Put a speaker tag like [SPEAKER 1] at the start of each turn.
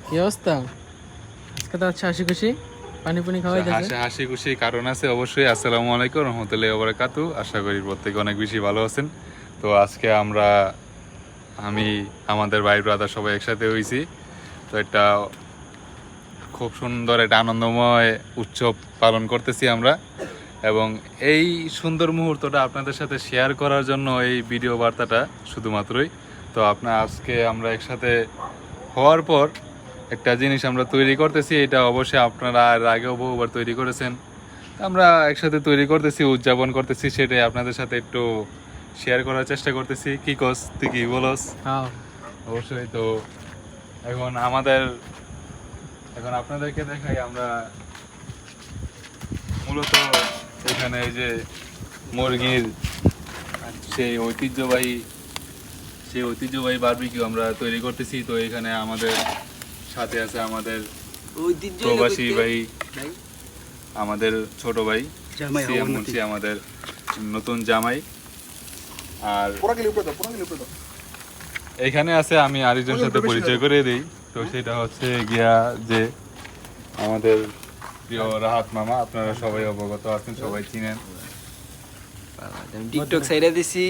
[SPEAKER 1] কি অবস্থা? আজকে তো আচ্ছা হাসি খুশি পানি পুনি খাওয়াই যাচ্ছে।
[SPEAKER 2] হাসি খুশি কারণ আছে অবশ্যই। আসসালামু আলাইকুম রহমতুল্লাহি ওয়া বারাকাতু। আশা করি প্রত্যেকে অনেক বেশি ভালো আছেন। তো আজকে আমি আমাদের ভাই ব্রাদার সবাই একসাথে হয়েছি। তো একটা খুব সুন্দর একটা আনন্দময় উৎসব পালন করতেছি আমরা, এবং এই সুন্দর মুহূর্তটা আপনাদের সাথে শেয়ার করার জন্য এই ভিডিও বার্তাটা শুধুমাত্রই। তো আজকে আমরা একসাথে হওয়ার পর একটা জিনিস আমরা তৈরি করতেছি, এটা অবশ্যই আপনারা আর আগেও বহুবার তৈরি করেছেন। আমরা একসাথে তৈরি করতেছি, উদযাপন করতেছি, সেটাই আপনাদের সাথে একটু শেয়ার করার চেষ্টা করতেছি। কি কস তুই, কি বলস?
[SPEAKER 1] হ্যাঁ
[SPEAKER 2] অবশ্যই। তো এখন আপনাদেরকে দেখাই আমরা মূলত এখানে এই যে মুরগির সেই ঐতিহ্যবাহী বারবিকিউ আমরা তৈরি করতেছি। তো এখানে আমাদের সাথে আছে আমাদের প্রবাসী ভাই, আমাদের ছোট ভাই সিয়াম মুন্সি, আমাদের নতুন জামাই। আর এখানে আছে আমি আরেকজনের সাথে পরিচয় করে দিই। তো সেটা হচ্ছে গিয়া যে আমাদের প্রিয় রাহাত মামা। আপনারা সবাই অবগত আছেন, সবাই চিনেন।
[SPEAKER 3] টিকটক সাইডে দিছি।